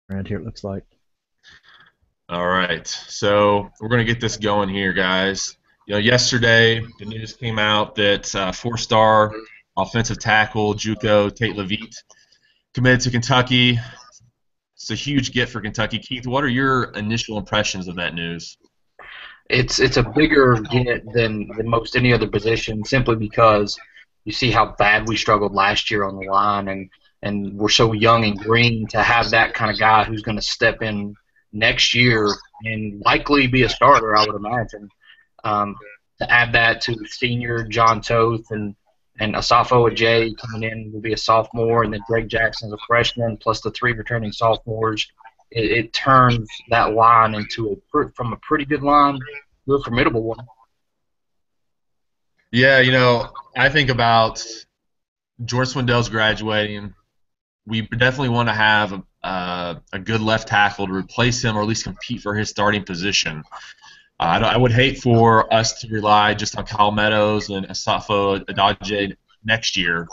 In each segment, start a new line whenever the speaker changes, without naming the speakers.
around here, it looks like.
All right, so we're gonna get this going here, guys. Yesterday the news came out that four-star offensive tackle JUCO Tate Levitt committed to Kentucky. It's a huge get for Kentucky. Keith, what are your initial impressions of that news?
It's a bigger get than most any other position simply because you see how bad we struggled last year on the line and we're so young and green to have that kind of guy who's going to step in next year and likely be a starter, I would imagine. To add that to senior John Toth and Asafo Ajay coming in will be a sophomore, and then Drake Jackson's a freshman, plus the three returning sophomores. It turns that line into from a pretty good line to a formidable one.
Yeah, I think about George Swindell's graduating. We definitely want to have a good left tackle to replace him or at least compete for his starting position. I would hate for us to rely just on Kyle Meadows and Asafo Adajay next year,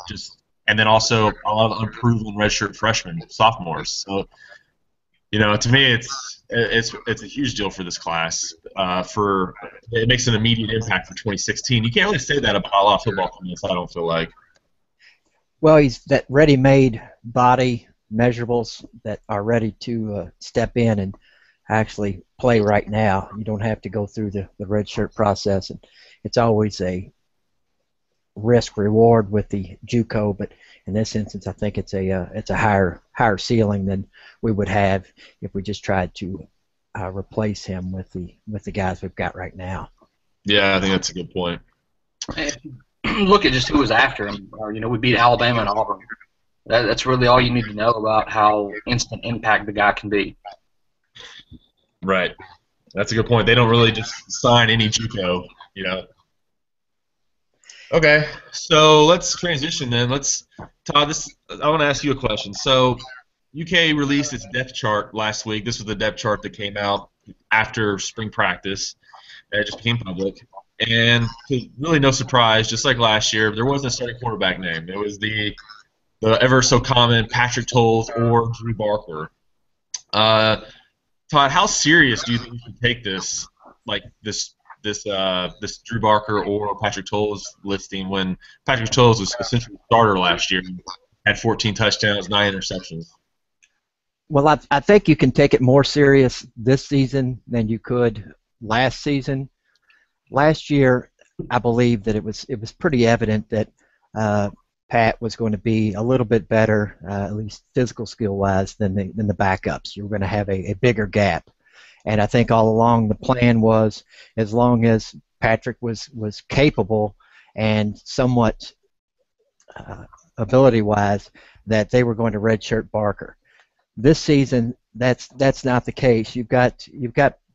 and then also a lot of unproven redshirt freshmen, sophomores. So, to me, it's a huge deal for this class. It makes an immediate impact for 2016. You can't really say that about a lot of football players, I don't feel like.
Well, he's that ready-made body measurables that are ready to step in and actually play right now. You don't have to go through the redshirt process, and it's always a risk reward with the JUCO. But in this instance, I think it's a higher ceiling than we would have if we just tried to replace him with the guys we've got right now.
Yeah, I think that's a good point.
Look at just who was after him. We beat Alabama and Auburn. That's really all you need to know about how instant impact the guy can be.
Right. That's a good point. They don't really just sign any JUCO, Okay, so let's transition then. Todd, I want to ask you a question. So UK released its depth chart last week. This was the depth chart that came out after spring practice. It just became public. And really no surprise, just like last year, there wasn't a starting quarterback name. It was the ever so common Patrick Towles or Drew Barker. Todd, how serious do you think you should take this, like this Drew Barker or Patrick Towles listing when Patrick Towles was essentially a starter last year, had 14 touchdowns, 9 interceptions?
Well, I think you can take it more serious this season than you could last season. Last year, I believe that it was pretty evident that Pat was going to be a little bit better, at least physical skill-wise, than the backups. You were going to have a bigger gap. And I think all along the plan was, as long as Patrick was capable and somewhat ability-wise, that they were going to redshirt Barker. This season, that's not the case. You've got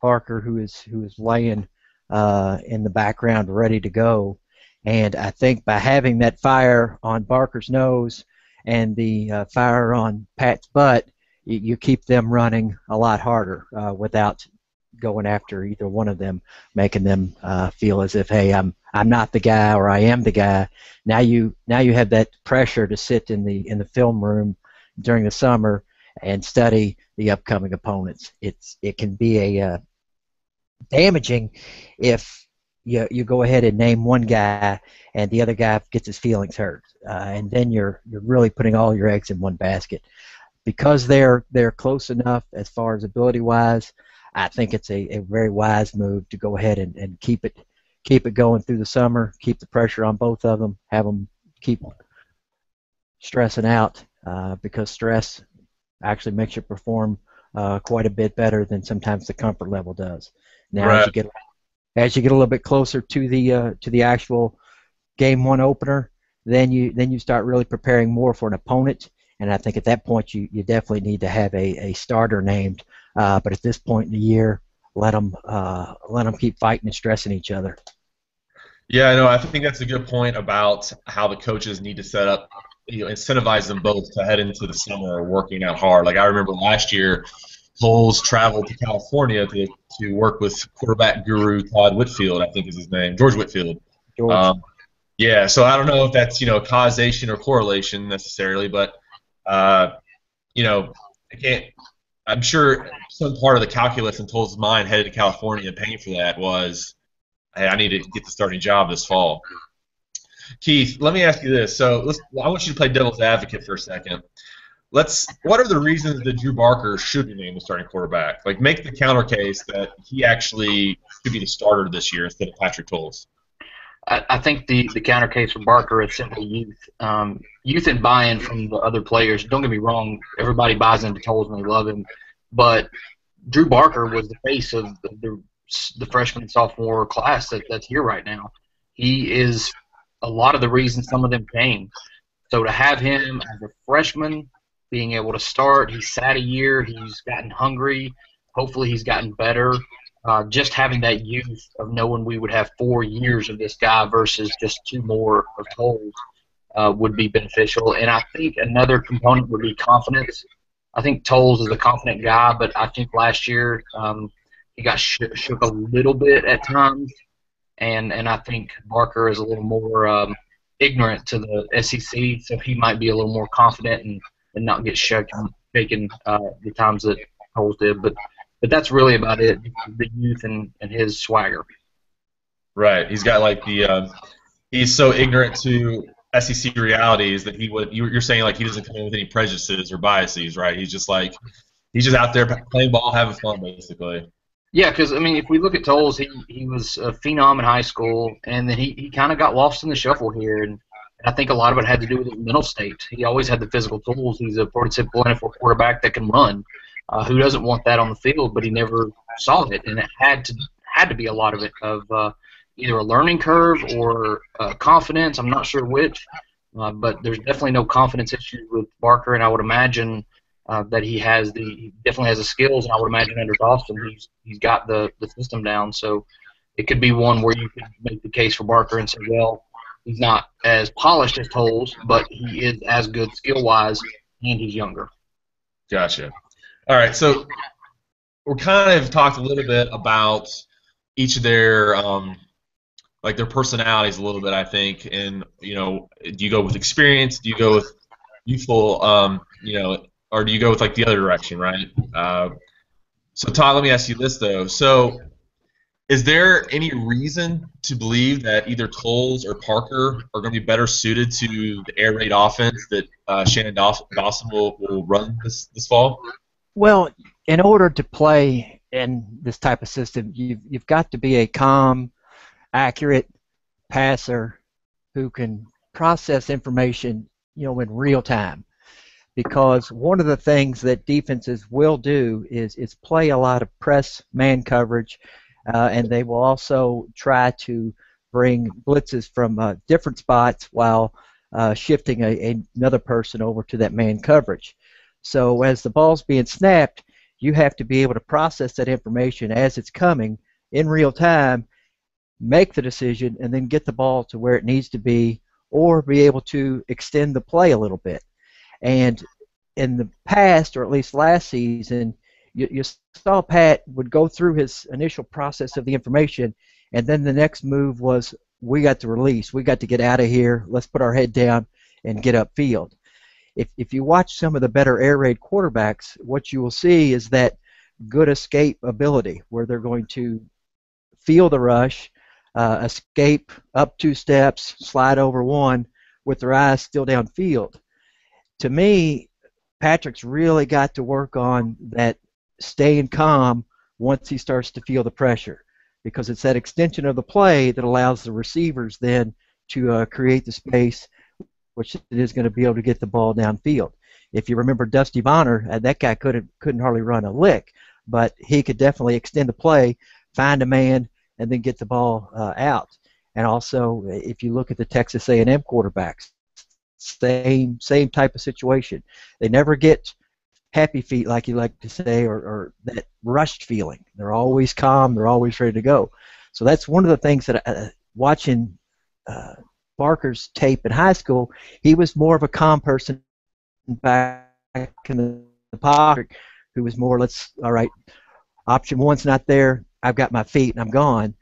Barker who is laying in the background, ready to go. And I think by having that fire on Barker's nose and the fire on Pat's butt, you keep them running a lot harder without going after either one of them, making them feel as if, hey, I'm not the guy or I am the guy. Now you have that pressure to sit in the film room during the summer and study the upcoming opponents. It can be a damaging if you go ahead and name one guy and the other guy gets his feelings hurt, and then you're really putting all your eggs in one basket. Because they're close enough as far as ability-wise, I think it's a very wise move to go ahead and keep it going through the summer, keep the pressure on both of them, have them keep stressing out, because stress actually makes you perform quite a bit better than sometimes the comfort level does. Now,
Right.
as you get a little bit closer to the actual game one opener, then you start really preparing more for an opponent. And I think at that point you definitely need to have a starter named. But at this point in the year, let them keep fighting and stressing each other.
Yeah, no, I think that's a good point about how the coaches need to set up, incentivize them both to head into the summer working out hard. Like I remember last year, Towles traveled to California to work with quarterback guru Todd Whitfield, I think is his name, George Whitfield.
George.
Yeah, so I don't know if that's causation or correlation necessarily, but I can't. I'm sure some part of the calculus in Towles' mind headed to California and paying for that was, hey, I need to get the starting job this fall. Keith, let me ask you this. So I want you to play devil's advocate for a second. What are the reasons that Drew Barker should be named the starting quarterback? Like, make the counter case that he actually should be the starter this year instead of Patrick Towles.
I think the counter case for Barker is simply youth. Youth and buy-in from the other players. Don't get me wrong, everybody buys into Towles and they love him. But Drew Barker was the face of the freshman and sophomore class that's here right now. He is a lot of the reason some of them came. So to have him as a freshman being able to start, he's sat a year, he's gotten hungry. Hopefully he's gotten better. Just having that youth of knowing we would have 4 years of this guy versus just 2 more of Towles would be beneficial. And I think another component would be confidence. I think Towles is a confident guy, but I think last year he got shook a little bit at times. And I think Barker is a little more ignorant to the SEC, so he might be a little more confident and not get shaken the times that Towles did. But that's really about it, the youth and his swagger.
Right. He's got like he's so ignorant to SEC realities that you're saying like he doesn't come in with any prejudices or biases, right? He's just out there playing ball, having fun, basically.
Yeah, because, I mean, if we look at Towles, he was a phenom in high school, and then he kind of got lost in the shuffle here, and I think a lot of it had to do with his mental state. He always had the physical tools. He's a prototypical NFL quarterback that can run. Who doesn't want that on the field? But he never saw it, and it had to be a lot of it of either a learning curve or confidence. I'm not sure which, but there's definitely no confidence issues with Barker, and I would imagine that he definitely has the skills, and I would imagine under Dawson he's got the system down. So it could be one where you could make the case for Barker and say, well, he's not as polished as Towles, but he is as good skill-wise, and he's younger.
Gotcha. All right, so we're kind of talked a little bit about each of their their personalities a little bit, I think. And do you go with experience? Do you go with youthful? Or do you go with like the other direction, right? So Todd, let me ask you this though. So, is there any reason to believe that either Towles or Parker are going to be better suited to the air raid offense that Shannon Dawson will run this fall?
Well, in order to play in this type of system, you've got to be a calm, accurate passer who can process information, in real time. Because one of the things that defenses will do is play a lot of press man coverage, and they will also try to bring blitzes from different spots while shifting another person over to that man coverage. So as the ball's being snapped, you have to be able to process that information as it's coming in real time, make the decision, and then get the ball to where it needs to be, or be able to extend the play a little bit. And in the past, or at least last season, you saw Pat would go through his initial process of the information, and then the next move was, we got to release. We got to get out of here. Let's put our head down and get upfield. If you watch some of the better air raid quarterbacks, what you will see is that good escape ability, where they're going to feel the rush, escape up 2 steps, slide over 1, with their eyes still downfield. To me, Patrick's really got to work on that staying calm once he starts to feel the pressure, because it's that extension of the play that allows the receivers then to create the space, which it is going to be able to get the ball downfield. If you remember Dusty Bonner, that guy couldn't hardly run a lick, but he could definitely extend the play, find a man, and then get the ball out. And also, if you look at the Texas A&M quarterbacks, same type of situation. They never get happy feet, like you like to say, or that rushed feeling. They're always calm. They're always ready to go. So that's one of the things that watching Barker's tape in high school, he was more of a calm person back in the pocket, who was more, all right, option 1's not there, I've got my feet and I'm gone.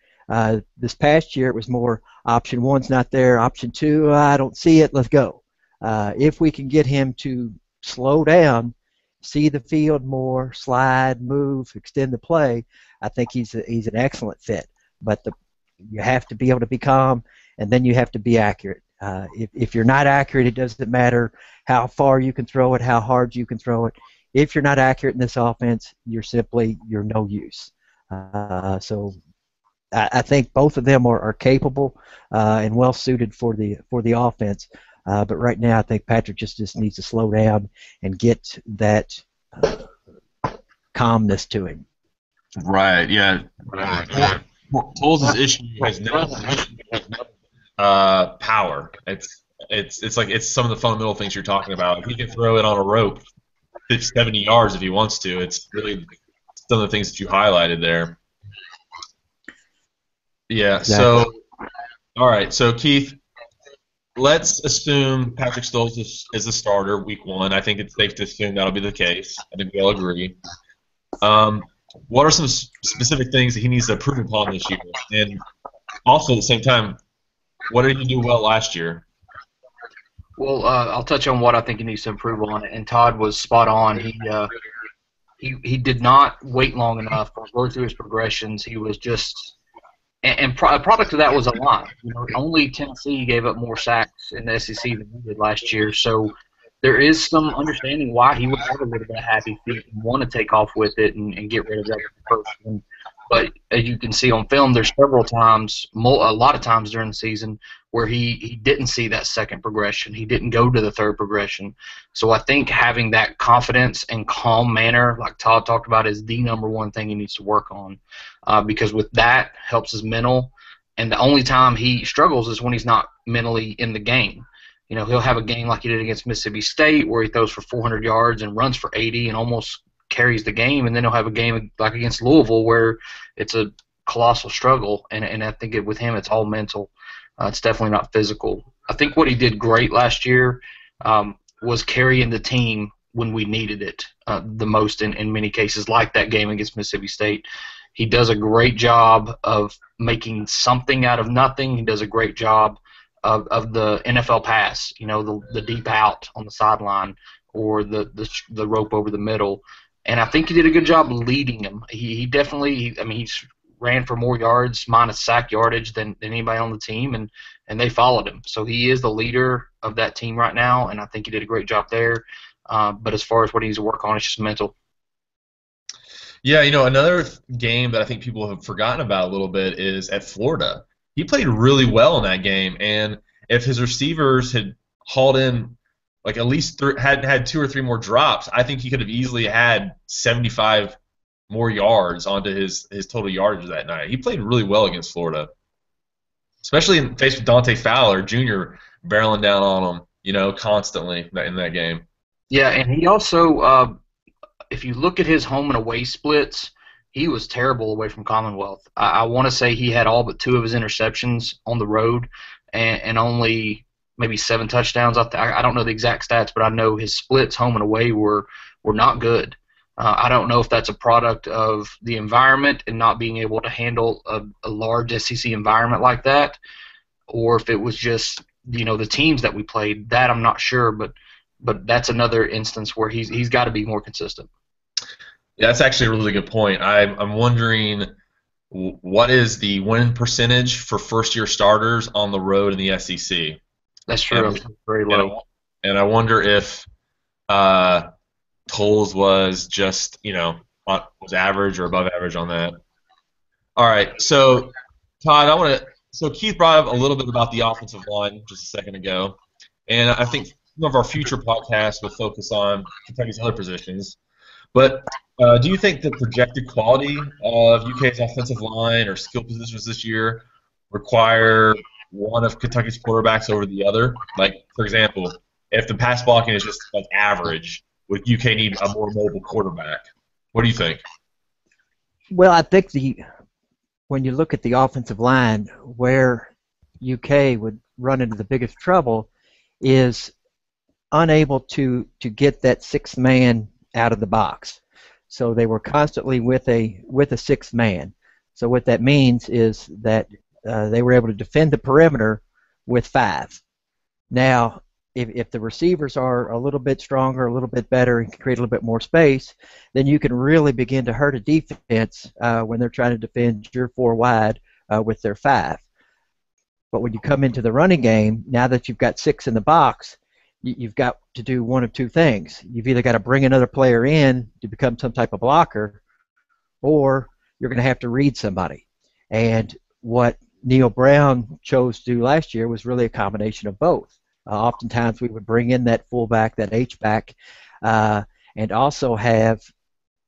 This past year it was more, option 1's not there, option 2, I don't see it, let's go. If we can get him to slow down see the field more, slide, move, extend the play, I think he's an excellent fit. But you have to be able to be calm, and then you have to be accurate. If you're not accurate, it doesn't matter how far you can throw it, how hard you can throw it. If you're not accurate in this offense, you're no use. So I think both of them are capable and well suited for the offense. But right now, I think Patrick just needs to slow down and get that calmness to him.
Right. Yeah. Towles' issue has never been power. It's like it's some of the fundamental things you're talking about. If he can throw it on a rope 70 yards if he wants to, it's really some of the things that you highlighted there. Yeah. Exactly. So, all right. So Keith, let's assume Patrick Towles is the starter week 1. I think it's safe to assume that'll be the case. I think we all agree. What are some specific things that he needs to improve upon this year? And also at the same time, what did he do well last year?
Well, I'll touch on what I think he needs to improve on, and Todd was spot on. He did not wait long enough to go through his progressions. He was just a product of that was a line. Only Tennessee gave up more sacks in the SEC than we did last year, so there is some understanding why he would have a little bit of happy feet and want to take off with it and get rid of that first one. But as you can see on film, there's several times, a lot of times during the season, where he didn't see that second progression. He didn't go to the third progression. So I think having that confidence and calm manner, like Todd talked about, is the number one thing he needs to work on, because with that helps his mental. And the only time he struggles is when he's not mentally in the game. He'll have a game like he did against Mississippi State where he throws for 400 yards and runs for 80 and almost carries the game, and then he'll have a game like against Louisville where it's a colossal struggle, and I think with him it's all mental. It's definitely not physical. I think what he did great last year was carrying the team when we needed it the most in many cases, like that game against Mississippi State. He does a great job of making something out of nothing. He does a great job of the NFL pass, the deep out on the sideline or the rope over the middle. And I think he did a good job leading him. He definitely, he's ran for more yards minus sack yardage than anybody on the team, and they followed him. So he is the leader of that team right now, and I think he did a great job there. But as far as what he needs to work on, it's just mental.
Yeah, another game that I think people have forgotten about a little bit is at Florida. He played really well in that game, and if his receivers had hauled in like at least had 2 or 3 more drops, I think he could have easily had 75 more yards onto his total yardage that night. He played really well against Florida, especially in face with Dante Fowler Jr. barreling down on him, constantly in that game.
Yeah, and he also, if you look at his home and away splits, he was terrible away from Commonwealth. I want to say he had all but 2 of his interceptions on the road and only maybe 7 touchdowns. I don't know the exact stats, but I know his splits home and away were not good. I don't know if that's a product of the environment and not being able to handle a large SEC environment like that, or if it was just the teams that we played. That I'm not sure, but that's another instance where he's got to be more consistent.
Yeah, that's actually a really good point. I'm wondering what is the win percentage for first-year starters on the road in the SEC?
That's true. It's very low.
And I wonder if Towles was just, was average or above average on that. All right, so Todd, so Keith brought up a little bit about the offensive line just a second ago, and I think some of our future podcasts will focus on Kentucky's other positions. But do you think the projected quality of UK's offensive line or skill positions this year require one of Kentucky's quarterbacks over the other? Like, for example, if the pass blocking is just like average, would UK need a more mobile quarterback? What do you think?
Well, I think when you look at the offensive line, where UK would run into the biggest trouble is unable to get that 6th man out of the box. So they were constantly with a 6th man. So what that means is that they were able to defend the perimeter with 5. Now, if the receivers are a little bit stronger, a little bit better, and can create a little bit more space, then you can really begin to hurt a defense when they're trying to defend your 4 wide with their 5. But when you come into the running game, now that you've got 6 in the box, you've got to do one of 2 things. You've either got to bring another player in to become some type of blocker, or you're going to have to read somebody. And what Neil Brown chose to do last year was really a combination of both. Oftentimes we would bring in that fullback, that H-back, and also have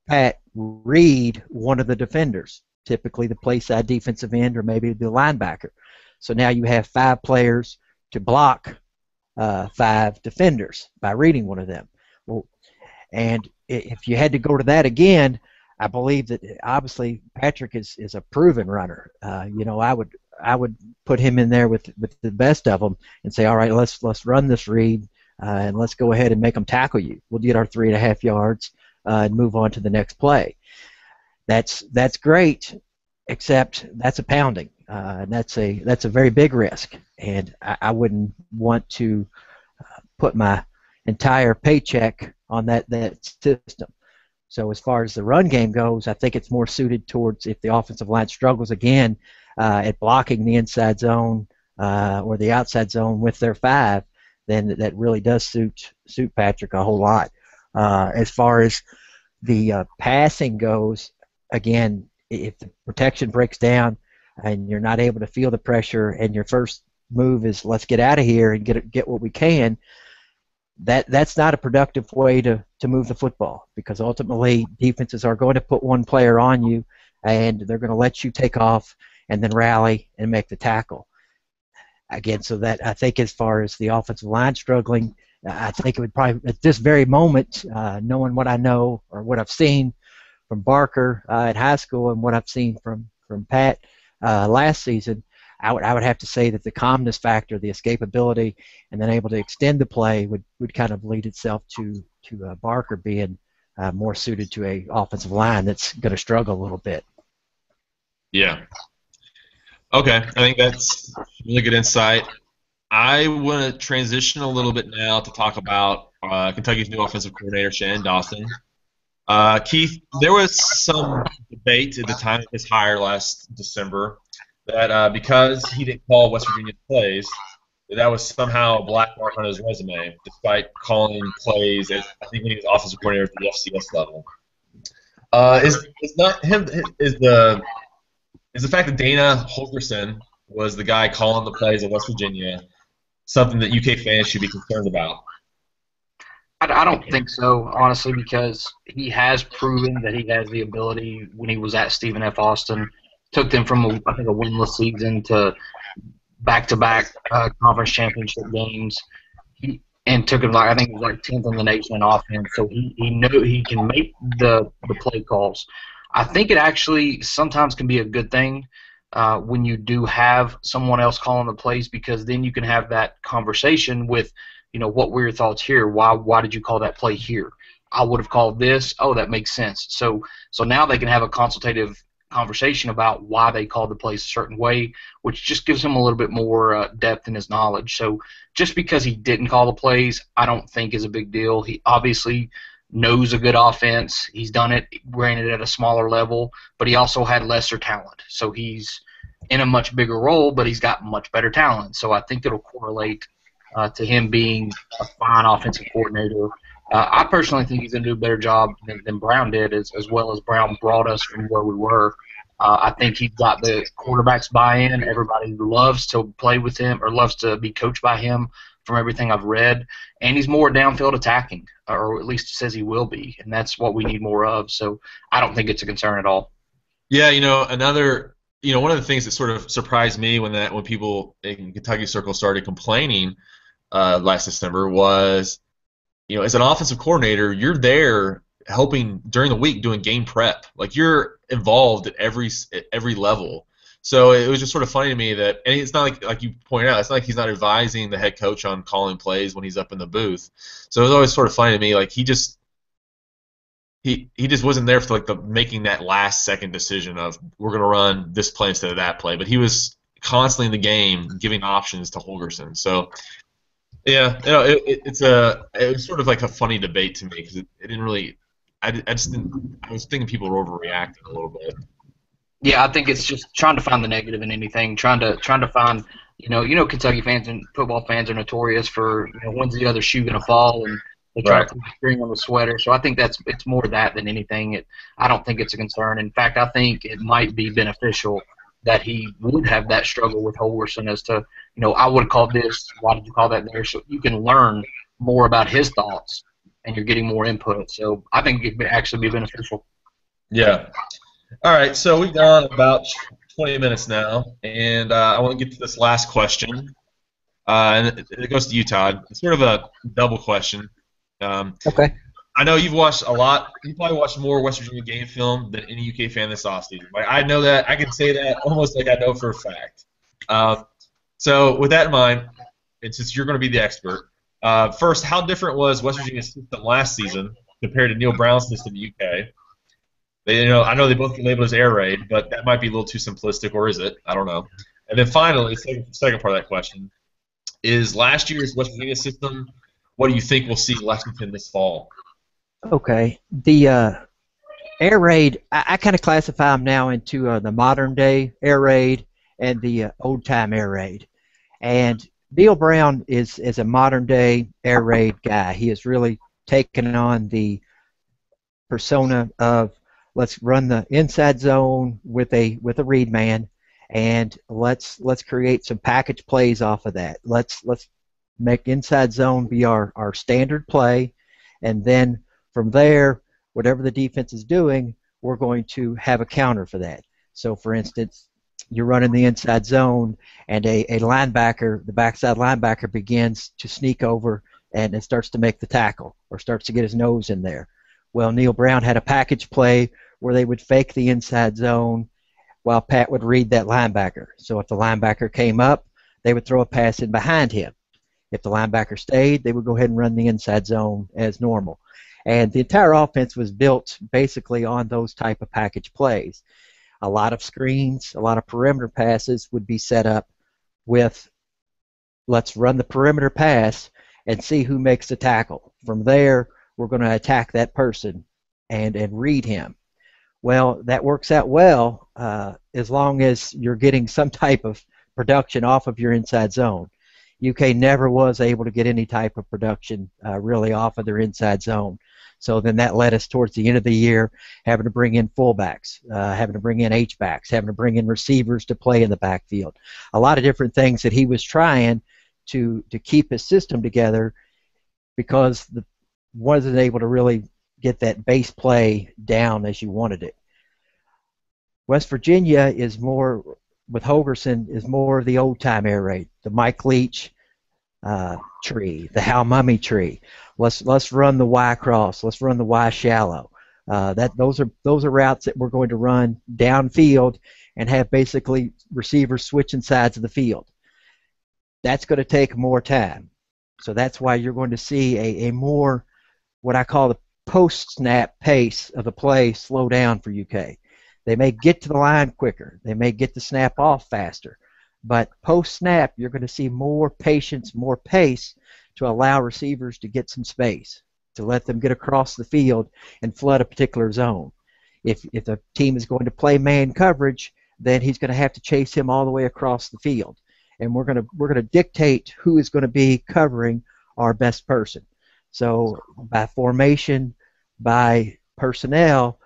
Pat read one of the defenders, typically the play side defensive end or maybe the linebacker. So now you have 5 players to block 5 defenders by reading one of them. Well, and if you had to go to that again, I believe that obviously Patrick is a proven runner. I would put him in there with the best of them and say, all right, let's run this read and let's go ahead and make them tackle you. We'll get our 3.5 yards and move on to the next play. That's great, except that's a pounding. And that's a very big risk, and I wouldn't want to put my entire paycheck on that system. So as far as the run game goes, I think it's more suited towards if the offensive line struggles again at blocking the inside zone or the outside zone with their 5, then that really does suit Patrick a whole lot. As far as the passing goes, again, if the protection breaks down and you're not able to feel the pressure and your first move is let's get out of here and get what we can, that's not a productive way to move the football, because ultimately defenses are going to put one player on you and they're going to let you take off and then rally and make the tackle. Again, so that I think as far as the offensive line struggling, I think it would probably at this very moment, knowing what I know or what I've seen from Barker at high school and what I've seen from Pat last season, I would have to say that the calmness factor, the escapability, and then able to extend the play would kind of lead itself to Barker being more suited to a offensive line that's going to struggle a little bit.
Yeah. Okay, I think that's really good insight. I want to transition a little bit now to talk about Kentucky's new offensive coordinator, Shannon Dawson. Keith, there was some debate at the time of his hire last December that because he didn't call West Virginia's plays, that was somehow a black mark on his resume, despite calling plays at, I think, when he was offensive coordinator at the FCS level. Is the fact that Dana Holgorsen was the guy calling the plays at West Virginia something that UK fans should be concerned about?
I don't think so, honestly, because he has proven that he has the ability when he was at Stephen F. Austin. Took them from, I think, a winless season to back-to-back conference championship games. And took him, I think it was like 10th in the nation in offense. So he knew he can make the play calls. I think it actually sometimes can be a good thing when you do have someone else calling the plays, because then you can have that conversation with, what were your thoughts here? Why did you call that play here? I would have called this. Oh, that makes sense. So now they can have a consultative conversation about why they called the plays a certain way, which just gives him a little bit more depth in his knowledge. So just because he didn't call the plays, I don't think is a big deal. He obviously knows a good offense. He's done it, granted, at a smaller level, but he also had lesser talent. So he's in a much bigger role, but he's got much better talent. So I think it'll correlate to him being a fine offensive coordinator. I personally think he's going to do a better job than Brown did, as well as Brown brought us from where we were. I think he's got the quarterback's buy-in. Everybody loves to play with him or loves to be coached by him from everything I've read. And he's more downfield attacking, or at least says he will be, and that's what we need more of. So I don't think it's a concern at all.
Yeah, one of the things that sort of surprised me when people in Kentucky circles started complaining last December was, as an offensive coordinator, you're there helping during the week doing game prep. Like, you're involved at every level. So it was just sort of funny to me that, and it's not like you pointed out, it's not like he's not advising the head coach on calling plays when he's up in the booth. So it was always sort of funny to me, like he just wasn't there for making that last second decision of we're going to run this play instead of that play. But he was constantly in the game giving options to Holgorsen. So Yeah, it was sort of like a funny debate to me because it didn't really. I just didn't. I was thinking people were overreacting a little bit.
Yeah, I think it's just trying to find the negative in anything, trying to find, Kentucky fans and football fans are notorious for, when's the other shoe going to fall, and they try to
Right.
put the string on the sweater. So I think it's more that than anything. I don't think it's a concern. In fact, I think it might be beneficial that he would have that struggle with Holgorsen as to, I would have called this, why did you call that there? So you can learn more about his thoughts, and you're getting more input. So I think it would actually be beneficial.
Yeah. All right. So we've gone about 20 minutes now, and I want to get to this last question, and it goes to you, Todd. It's sort of a double question. Um,
Okay.
I know you've watched a lot. You probably watched more West Virginia game film than any UK fan this offseason. Like, I know that. I can say that almost like I know for a fact. Um, so with that in mind, and since you're going to be the expert, first, how different was West Virginia's system last season compared to Neil Brown's system in the UK? I know they both get labeled as air raid, but that might be a little too simplistic, or is it? I don't know. And then finally, second part of that question is last year's West Virginia system. What do you think we'll see in Lexington this fall?
Okay. The air raid, I kind of classify them now into the modern day air raid and the old time air raid. And Neil Brown is a modern day air raid guy. He has really taken on the persona of let's run the inside zone with a read man, and let's create some package plays off of that. Let's make inside zone be our standard play, and then from there, whatever the defense is doing, we're going to have a counter for that. So, for instance, you're running the inside zone, and a linebacker, the backside linebacker, begins to sneak over and it starts to make the tackle or starts to get his nose in there. Well, Neil Brown had a package play where they would fake the inside zone while Pat would read that linebacker. So if the linebacker came up, they would throw a pass in behind him. If the linebacker stayed, they would go ahead and run the inside zone as normal. And the entire offense was built basically on those type of package plays. A lot of screens, a lot of perimeter passes would be set up with let's run the perimeter pass and see who makes the tackle. From there, we're going to attack that person and read him. Well, that works out well as long as you're getting some type of production off of your inside zone. UK never was able to get any type of production really off of their inside zone. So then that led us towards the end of the year having to bring in fullbacks, having to bring in H-backs, having to bring in receivers to play in the backfield. A lot of different things that he was trying to keep his system together because wasn't able to really get that base play down as you wanted it. West Virginia is more, with Holgorsen, is more of the old-time air raid, the Mike Leach tree, the Hal Mummy tree. Let's run the Y cross. Let's run the Y shallow. Those are routes that we're going to run downfield and have basically receivers switching sides of the field. That's going to take more time. So that's why you're going to see a more what I call the post-snap pace of the play slow down for UK. They may get to the line quicker. They may get the snap off faster. But post-snap, you're going to see more patience, more pace to allow receivers to get some space, to let them get across the field and flood a particular zone. If the team is going to play man coverage, then he's going to have to chase him all the way across the field. And we're going to dictate who is going to be covering our best person. So by formation, by personnel,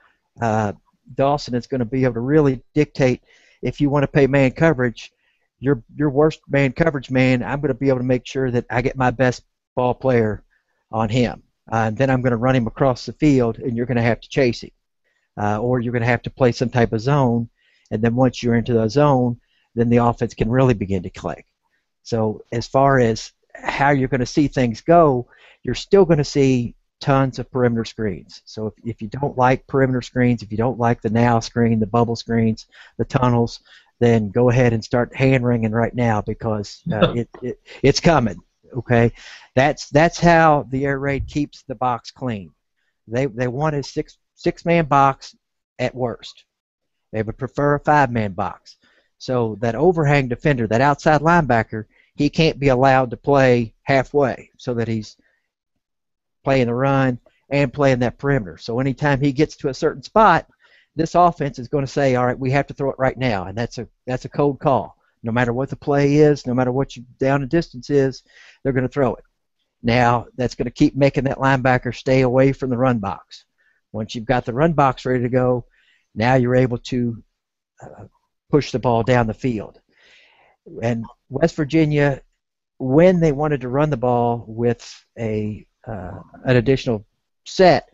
Dawson is going to be able to really dictate if you want to play man coverage, your worst man coverage man, I'm going to be able to make sure that I get my best ball player on him. And then I'm going to run him across the field, and you're going to have to chase him. Or you're going to have to play some type of zone, and then once you're into the zone, then the offense can really begin to click. So as far as how you're going to see things go, you're still going to see tons of perimeter screens. So if you don't like perimeter screens, if you don't like the now screen, the bubble screens, the tunnels, then go ahead and start hand-wringing right now because it's coming. Okay, that's how the air raid keeps the box clean. They want a six-man box at worst. They would prefer a five-man box. So that overhang defender, that outside linebacker, he can't be allowed to play halfway so that he's playing the run and playing that perimeter. So anytime he gets to a certain spot, this offense is going to say, all right, we have to throw it right now, and that's a cold call. No matter what the play is, no matter what your down and distance is, they're going to throw it. Now, that's going to keep making that linebacker stay away from the run box. Once you've got the run box ready to go, now you're able to push the ball down the field. And West Virginia, when they wanted to run the ball with an additional set,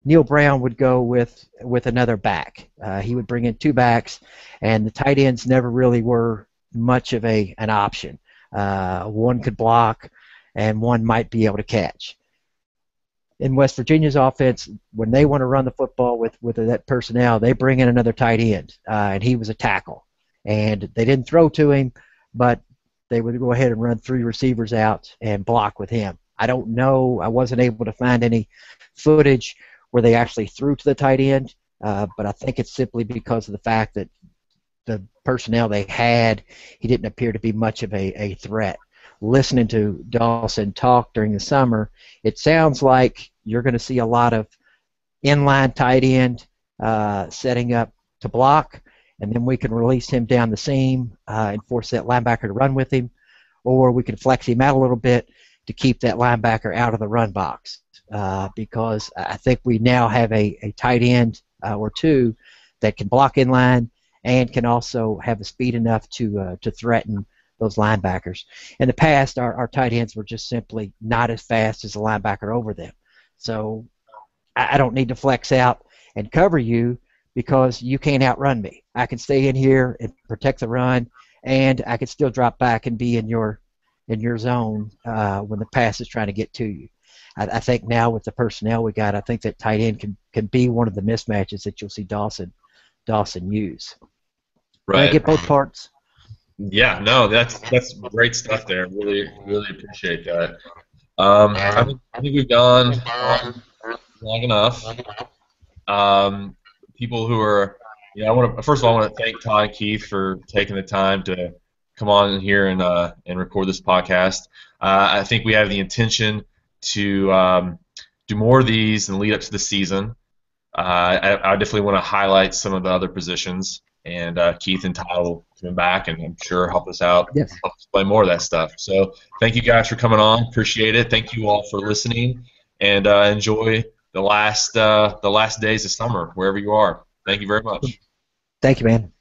Neil Brown would go with another back. He would bring in 2 backs, and the tight ends never really were much of an option. One could block, and one might be able to catch. In West Virginia's offense, when they want to run the football with that personnel, they bring in another tight end, and he was a tackle. And they didn't throw to him, but they would go ahead and run 3 receivers out and block with him. I don't know. I wasn't able to find any footage where they actually threw to the tight end, but I think it's simply because of the fact that the personnel they had, he didn't appear to be much of a threat. Listening to Dawson talk during the summer, it sounds like you're going to see a lot of inline tight end setting up to block, and then we can release him down the seam and force that linebacker to run with him, or we can flex him out a little bit to keep that linebacker out of the run box. Because I think we now have a tight end or 2 that can block in line and can also have the speed enough to threaten those linebackers. In the past, our tight ends were just simply not as fast as the linebacker over them. So I don't need to flex out and cover you because you can't outrun me. I can stay in here and protect the run, and I can still drop back and be in your zone when the pass is trying to get to you. I think now with the personnel we got, I think that tight end can be one of the mismatches that you'll see Dawson use.
Right.
Did I get both parts?
Yeah, no, that's great stuff there. Really appreciate that. I think we've gone long enough. People who are, first of all, I want to thank Todd and Keith for taking the time to come on here and record this podcast. I think we have the intention to do more of these and lead up to the season. I definitely want to highlight some of the other positions, and Keith and Ty will come back and I'm sure help us out,
Yes.
help us play more of that stuff. So thank you guys for coming on. Appreciate it. Thank you all for listening, and enjoy the last days of summer wherever you are. Thank you very much.
Thank you, man.